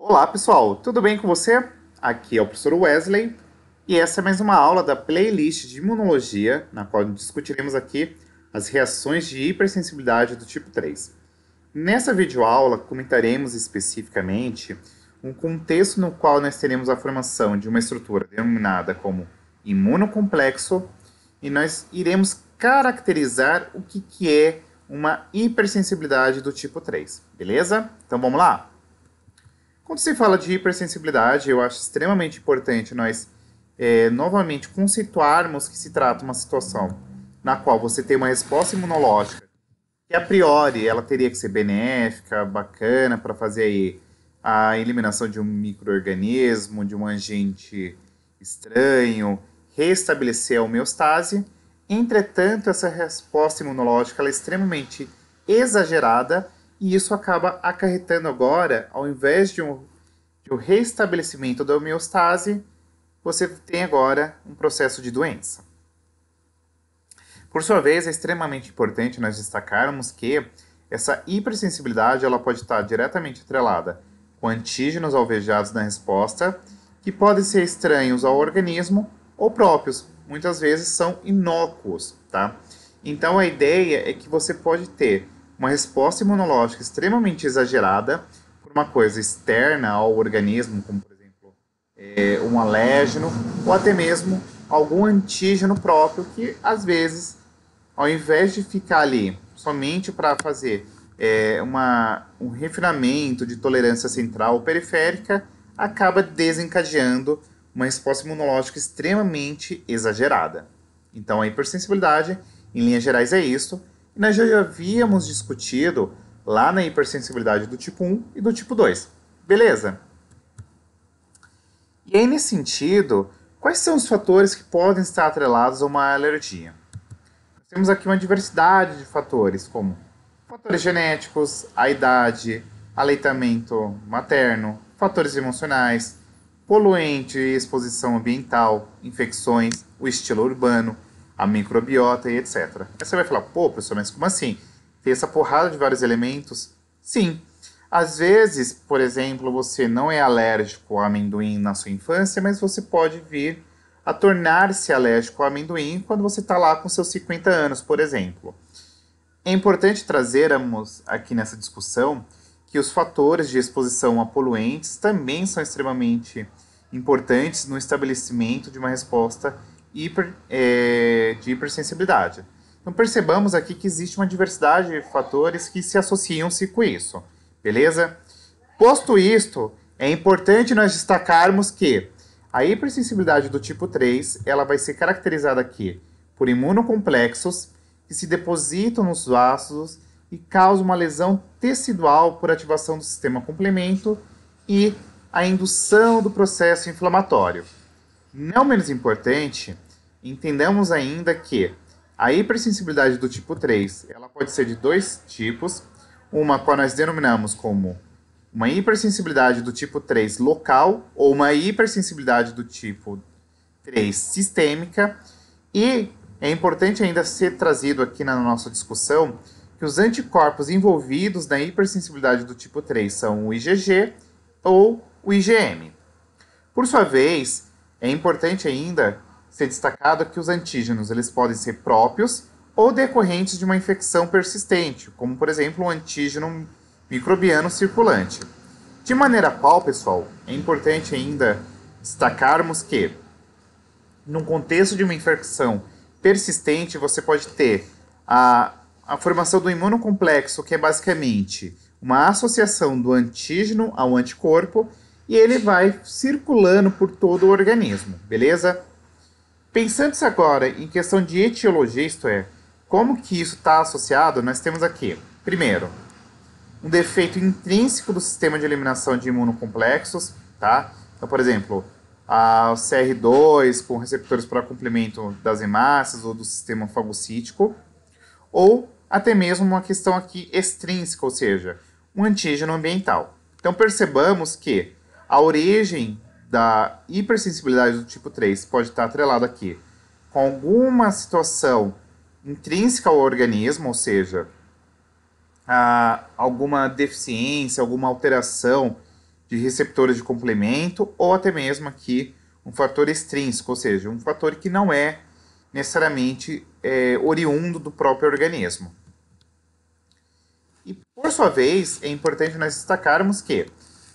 Olá pessoal, tudo bem com você? Aqui é o professor Wesley e essa é mais uma aula da playlist de imunologia, na qual discutiremos aqui as reações de hipersensibilidade do tipo 3. Nessa videoaula comentaremos especificamente um contexto no qual nós teremos a formação de uma estrutura denominada como imunocomplexo e nós iremos caracterizar o que é uma hipersensibilidade do tipo 3, beleza? Então vamos lá? Quando se fala de hipersensibilidade, eu acho extremamente importante nós novamente conceituarmos que se trata de uma situação na qual você tem uma resposta imunológica que a priori ela teria que ser benéfica, bacana para fazer aí a eliminação de um microorganismo, de um agente estranho, restabelecer a homeostase. Entretanto, essa resposta imunológica ela é extremamente exagerada e isso acaba acarretando agora, ao invés de um restabelecimento da homeostase, você tem agora um processo de doença. Por sua vez, é extremamente importante nós destacarmos que essa hipersensibilidade ela pode estar diretamente atrelada com antígenos alvejados na resposta, que podem ser estranhos ao organismo ou próprios, muitas vezes são inócuos, tá? Então a ideia é que você pode ter uma resposta imunológica extremamente exagerada por uma coisa externa ao organismo, como por exemplo um alérgeno, ou até mesmo algum antígeno próprio que às vezes, ao invés de ficar ali somente para fazer um refinamento de tolerância central ou periférica, acaba desencadeando uma resposta imunológica extremamente exagerada. Então a hipersensibilidade, em linhas gerais, é isso. E nós já havíamos discutido lá na hipersensibilidade do tipo 1 e do tipo 2. Beleza? E aí, nesse sentido, quais são os fatores que podem estar atrelados a uma alergia? Nós temos aqui uma diversidade de fatores, como fatores genéticos, a idade, aleitamento materno, fatores emocionais, poluente e exposição ambiental, infecções, o estilo urbano, a microbiota e etc. Aí você vai falar, pô, professor, mas como assim? Tem essa porrada de vários elementos? Sim. Às vezes, por exemplo, você não é alérgico ao amendoim na sua infância, mas você pode vir a tornar-se alérgico ao amendoim quando você está lá com seus 50 anos, por exemplo. É importante trazermos aqui nessa discussão que os fatores de exposição a poluentes também são extremamente importantes no estabelecimento de uma resposta de hipersensibilidade. Então percebamos aqui que existe uma diversidade de fatores que se associam-se com isso, beleza? Posto isto, é importante nós destacarmos que a hipersensibilidade do tipo 3 ela vai ser caracterizada aqui por imunocomplexos que se depositam nos vasos e causam uma lesão tecidual por ativação do sistema complemento e a indução do processo inflamatório. Não menos importante, entendamos ainda que a hipersensibilidade do tipo 3 ela pode ser de dois tipos, uma qual nós denominamos como uma hipersensibilidade do tipo 3 local ou uma hipersensibilidade do tipo 3 sistêmica, e é importante ainda ser trazido aqui na nossa discussão que os anticorpos envolvidos na hipersensibilidade do tipo 3 são o IgG ou o IgM. Por sua vez, é importante ainda ser destacado que os antígenos eles podem ser próprios ou decorrentes de uma infecção persistente, como por exemplo um antígeno microbiano circulante. De maneira qual, pessoal, é importante ainda destacarmos que, num contexto de uma infecção persistente, você pode ter a formação do imunocomplexo, que é basicamente uma associação do antígeno ao anticorpo, e ele vai circulando por todo o organismo, beleza? Pensando-se agora em questão de etiologia, isto é, como que isso está associado, nós temos aqui, primeiro, um defeito intrínseco do sistema de eliminação de imunocomplexos, tá? Então, por exemplo, o CR2 com receptores para complemento das hemácias ou do sistema fagocítico, ou até mesmo uma questão aqui extrínseca, ou seja, um antígeno ambiental. Então percebamos que a origem da hipersensibilidade do tipo 3 pode estar atrelada aqui com alguma situação intrínseca ao organismo, ou seja, alguma deficiência, alguma alteração de receptores de complemento ou até mesmo aqui um fator extrínseco, ou seja, um fator que não é necessariamente oriundo do próprio organismo. E, por sua vez, é importante nós destacarmos que,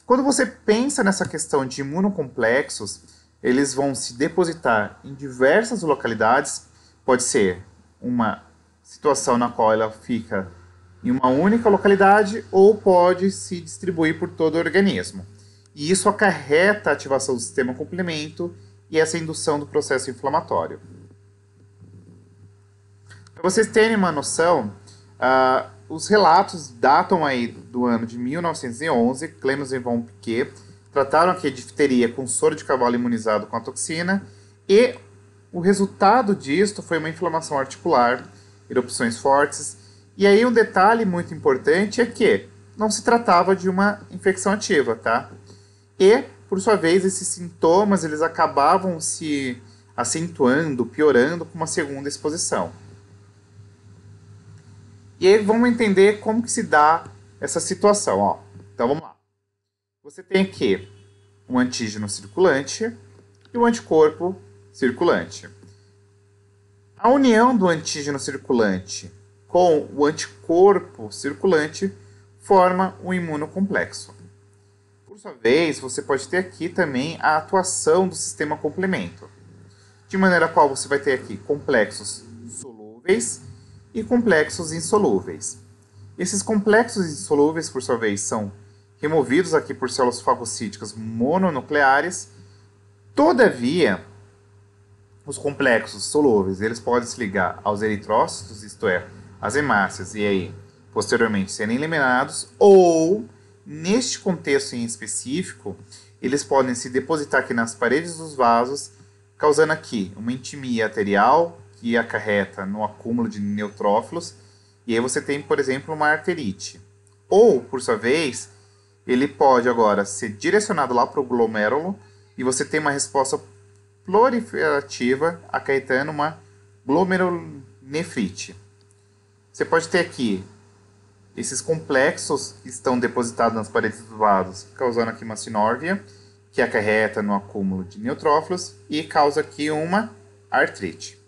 quando você pensa nessa questão de imunocomplexos, eles vão se depositar em diversas localidades. Pode ser uma situação na qual ela fica em uma única localidade ou pode se distribuir por todo o organismo. E isso acarreta a ativação do sistema complemento e essa indução do processo inflamatório. Para vocês terem uma noção, os relatos datam aí do ano de 1911. Clemens e von Piquet trataram aqui a difteria com soro de cavalo imunizado com a toxina e o resultado disto foi uma inflamação articular, erupções fortes. E aí um detalhe muito importante é que não se tratava de uma infecção ativa, tá? E, por sua vez, esses sintomas eles acabavam se acentuando, piorando com uma segunda exposição. E aí vamos entender como que se dá essa situação, ó. Então vamos lá. Você tem aqui um antígeno circulante e um anticorpo circulante. A união do antígeno circulante com o anticorpo circulante forma um imunocomplexo. Por sua vez, você pode ter aqui também a atuação do sistema complemento, de maneira qual você vai ter aqui complexos solúveis e complexos insolúveis. Esses complexos insolúveis, por sua vez, são removidos aqui por células fagocíticas mononucleares. Todavia, os complexos solúveis eles podem se ligar aos eritrócitos, isto é, às hemácias, e aí posteriormente serem eliminados, ou, neste contexto em específico, eles podem se depositar aqui nas paredes dos vasos, causando aqui uma intimia arterial, que acarreta no acúmulo de neutrófilos, e aí você tem, por exemplo, uma arterite. Ou, por sua vez, ele pode agora ser direcionado lá para o glomérulo, e você tem uma resposta proliferativa, acarretando uma glomerulonefrite. Você pode ter aqui esses complexos que estão depositados nas paredes dos vasos, causando aqui uma sinórvia, que acarreta no acúmulo de neutrófilos e causa aqui uma artrite.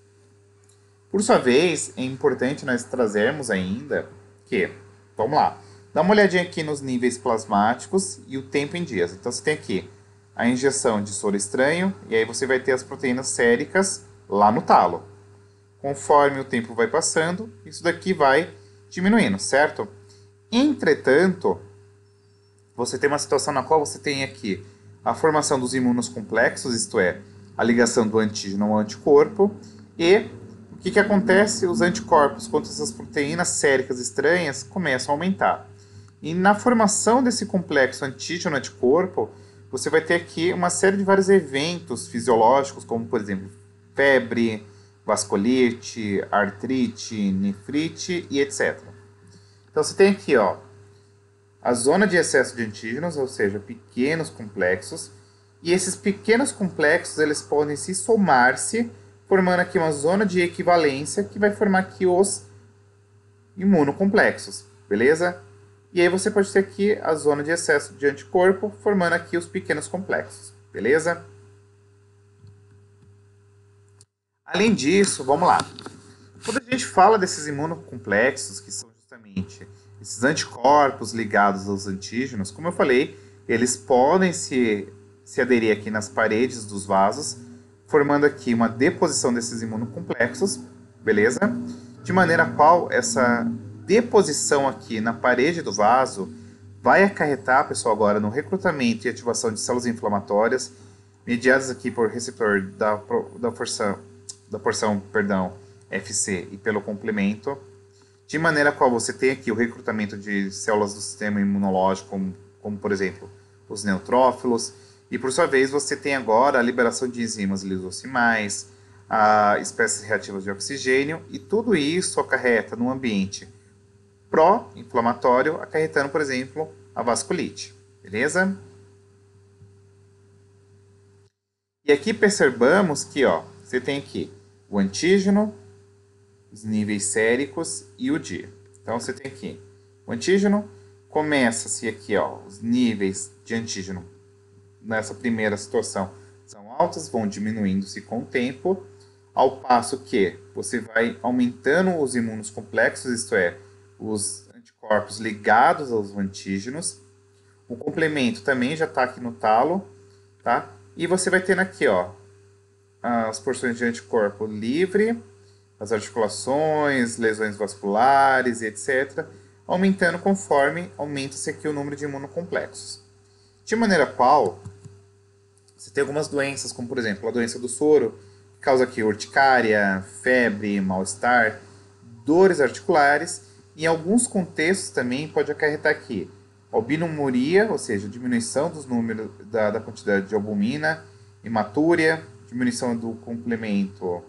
Por sua vez, é importante nós trazermos ainda que, vamos lá, dá uma olhadinha aqui nos níveis plasmáticos e o tempo em dias. Então você tem aqui a injeção de soro estranho e aí você vai ter as proteínas séricas lá no talo. Conforme o tempo vai passando, isso daqui vai diminuindo, certo? Entretanto, você tem uma situação na qual você tem aqui a formação dos imunos complexos, isto é, a ligação do antígeno ao anticorpo, e o que acontece? Os anticorpos contra essas proteínas séricas estranhas começam a aumentar. E na formação desse complexo antígeno-anticorpo, você vai ter aqui uma série de vários eventos fisiológicos, como, por exemplo, febre, vasculite, artrite, nefrite e etc. Então você tem aqui, ó, a zona de excesso de antígenos, ou seja, pequenos complexos, e esses pequenos complexos eles podem se somar-se, formando aqui uma zona de equivalência que vai formar aqui os imunocomplexos, beleza? E aí você pode ter aqui a zona de excesso de anticorpo, formando aqui os pequenos complexos, beleza? Além disso, vamos lá. Quando a gente fala desses imunocomplexos, que são justamente esses anticorpos ligados aos antígenos, como eu falei, eles podem se aderir aqui nas paredes dos vasos, formando aqui uma deposição desses imunocomplexos, beleza? De maneira a qual essa deposição aqui na parede do vaso vai acarretar, pessoal, agora no recrutamento e ativação de células inflamatórias, mediadas aqui por receptor da porção FC e pelo complemento, de maneira a qual você tem aqui o recrutamento de células do sistema imunológico, como por exemplo, os neutrófilos, e por sua vez você tem agora a liberação de enzimas lisocimais, a espécies reativas de oxigênio, e tudo isso acarreta no ambiente pró-inflamatório, acarretando, por exemplo, a vasculite, beleza? E aqui percebamos que, ó, você tem aqui o antígeno, os níveis séricos e o dia. Então você tem aqui o antígeno começa-se aqui, ó, os níveis de antígeno nessa primeira situação são altos, vão diminuindo-se com o tempo, ao passo que você vai aumentando os imunos complexos, isto é, os anticorpos ligados aos antígenos. O complemento também já está aqui no talo, tá? E você vai tendo aqui, ó, as porções de anticorpo livre, as articulações, lesões vasculares, etc., aumentando conforme aumenta-se aqui o número de imunocomplexos. De maneira qual, você tem algumas doenças, como por exemplo a doença do soro, que causa aqui urticária, febre, mal-estar, dores articulares, e em alguns contextos também pode acarretar aqui albinuria, ou seja, diminuição dos números da quantidade de albumina, hematúria, diminuição do complemento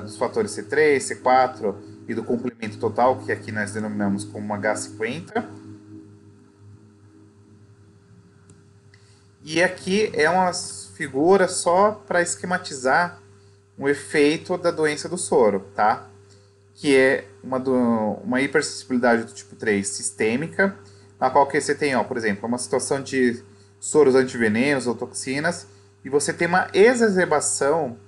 dos fatores C3, C4 e do complemento total, que aqui nós denominamos como H50. E aqui é uma figura só para esquematizar o efeito da doença do soro, tá? Que é uma hipersensibilidade do tipo 3 sistêmica, na qual que você tem, ó, por exemplo, uma situação de soros antivenenos ou toxinas, e você tem uma exacerbação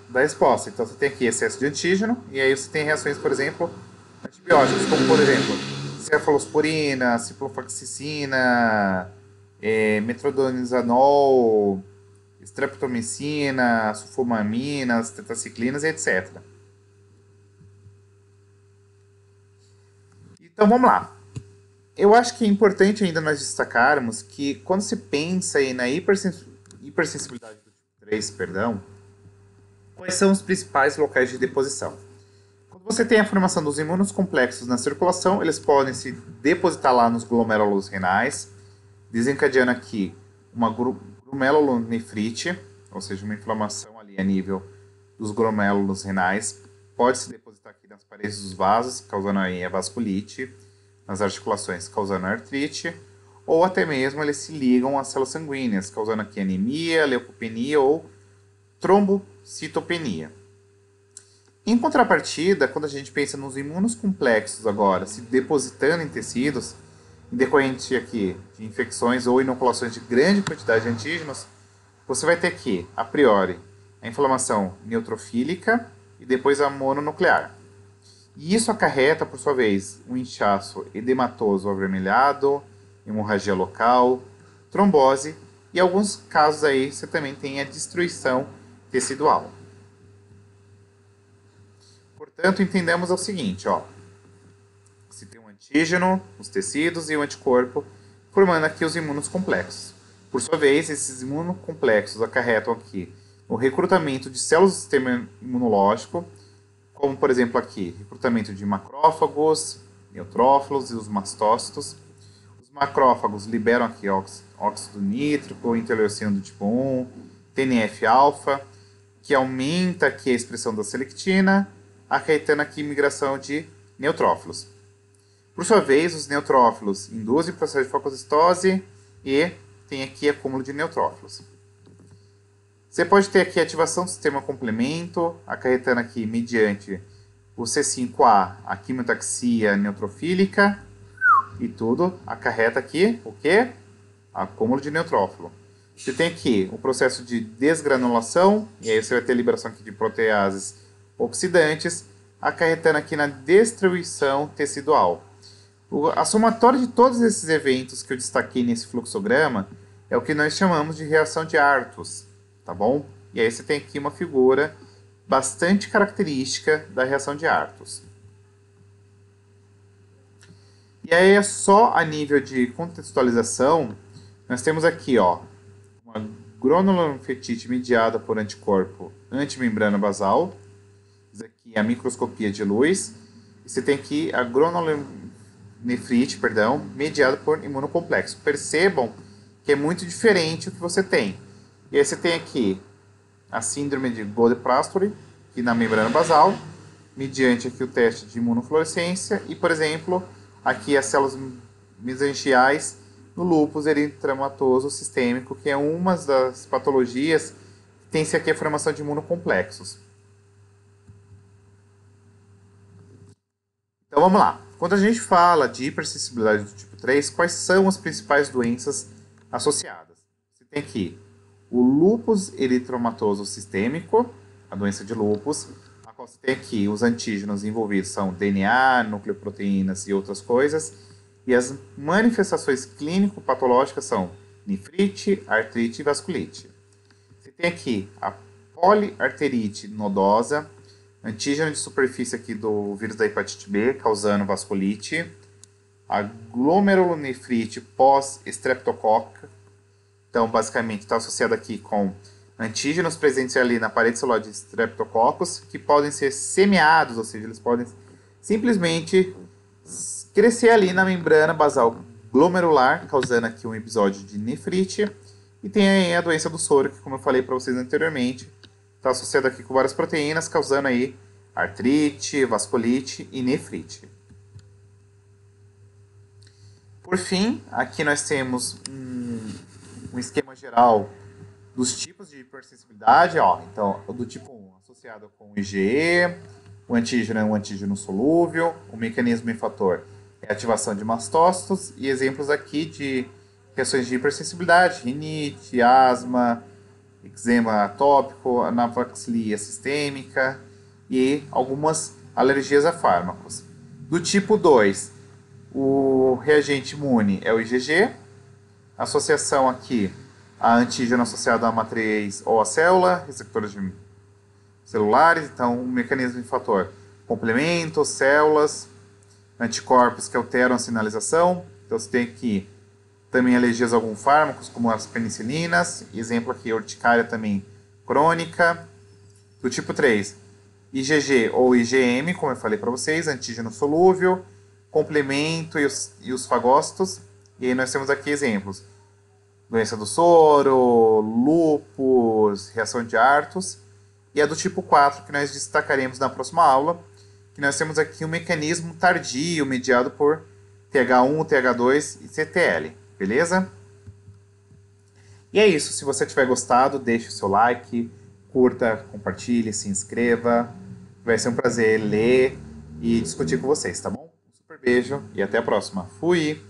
da resposta. Então você tem aqui excesso de antígeno, e aí você tem reações, por exemplo, antibióticos, como por exemplo, cefalosporina, ciprofloxacina, metronidazol, streptomicina, sulfamaminas, tetraciclinas, etc. Então vamos lá. Eu acho que é importante ainda nós destacarmos que quando se pensa aí na hipersensibilidade do tipo 3, perdão, quais são os principais locais de deposição? Quando você tem a formação dos imunos complexos na circulação, eles podem se depositar lá nos glomérulos renais, desencadeando aqui uma glomerulonefrite, ou seja, uma inflamação ali a nível dos glomérulos renais, pode se depositar aqui nas paredes dos vasos, causando aí a vasculite, nas articulações, causando artrite, ou até mesmo eles se ligam às células sanguíneas, causando aqui anemia, leucopenia ou trombocitopenia. Em contrapartida, quando a gente pensa nos imunos complexos agora, se depositando em tecidos, em decorrente aqui de infecções ou inoculações de grande quantidade de antígenos, você vai ter aqui, a priori, a inflamação neutrofílica e depois a mononuclear. E isso acarreta, por sua vez, um inchaço edematoso avermelhado, hemorragia local, trombose e, em alguns casos aí, você também tem a destruição tecidual. Portanto, entendemos o seguinte, ó. Você tem um antígeno, os tecidos e o anticorpo, formando aqui os imunos complexos. Por sua vez, esses imunocomplexos acarretam aqui o recrutamento de células do sistema imunológico, como, por exemplo, aqui, recrutamento de macrófagos, neutrófilos e os mastócitos. Os macrófagos liberam aqui óxido nítrico, interleucina do tipo 1, TNF-alfa, que aumenta aqui a expressão da selectina, acarretando aqui migração de neutrófilos. Por sua vez, os neutrófilos induzem o processo de fagocitose e tem aqui acúmulo de neutrófilos. Você pode ter aqui a ativação do sistema complemento, acarretando aqui mediante o C5A, a quimiotaxia neutrofílica e tudo, acarreta aqui o quê? Acúmulo de neutrófilo. Você tem aqui o processo de desgranulação, e aí você vai ter a liberação aqui de proteases oxidantes, acarretando aqui na destruição tecidual. A somatória de todos esses eventos que eu destaquei nesse fluxograma é o que nós chamamos de reação de Artus. Tá bom? E aí você tem aqui uma figura bastante característica da reação de Artus. E aí é só a nível de contextualização, nós temos aqui, ó, uma granulonefrite mediada por anticorpo antimembrana basal. Isso aqui é a microscopia de luz. E você tem aqui a granulonefrite, mediada por imunocomplexo. Percebam que é muito diferente o que você tem. E aí você tem aqui a síndrome de Gold-Pastori, que na membrana basal, mediante aqui o teste de imunofluorescência, e, por exemplo, aqui as células mesangiais no lúpus eritematoso sistêmico, que é uma das patologias que tem-se aqui a formação de imunocomplexos. Então vamos lá. Quando a gente fala de hipersensibilidade do tipo 3, quais são as principais doenças associadas? Você tem aqui o lúpus eritematoso sistêmico, a doença de lúpus, a qual você tem aqui os antígenos envolvidos são DNA, nucleoproteínas e outras coisas, e as manifestações clínico-patológicas são nefrite, artrite e vasculite. Você tem aqui a poliarterite nodosa, antígeno de superfície aqui do vírus da hepatite B, causando vasculite, a glomerulonefrite pós-estreptococa. Então, basicamente, está associado aqui com antígenos presentes ali na parede celular de Streptococcus, que podem ser semeados, ou seja, eles podem simplesmente crescer ali na membrana basal glomerular, causando aqui um episódio de nefrite. E tem aí a doença do soro, que, como eu falei para vocês anteriormente, está associada aqui com várias proteínas, causando aí artrite, vasculite e nefrite. Por fim, aqui nós temos um esquema geral dos tipos de hipersensibilidade. Ó. Então, do tipo 1, associado com o IgE, o antígeno é um antígeno solúvel, o mecanismo e fator é a ativação de mastócitos, e exemplos aqui de reações de hipersensibilidade, rinite, asma, eczema atópico, anafilaxia sistêmica e algumas alergias a fármacos. Do tipo 2, o reagente imune é o IgG, associação aqui a antígeno associado à matriz ou à célula, receptores celulares, então o mecanismo de fator, complementos, células, anticorpos que alteram a sinalização, então você tem aqui também alergias a alguns fármacos, como as penicilinas, exemplo aqui, urticária também crônica. Do tipo 3, IgG ou IgM, como eu falei para vocês, antígeno solúvel, complemento e os fagócitos. E aí nós temos aqui exemplos, doença do soro, lúpus, reação de Arthus. E a do tipo 4, que nós destacaremos na próxima aula, que nós temos aqui um mecanismo tardio mediado por TH1, TH2 e CTL. Beleza? E é isso. Se você tiver gostado, deixe o seu like, curta, compartilhe, se inscreva. Vai ser um prazer ler e discutir com vocês, tá bom? Um super beijo e até a próxima. Fui!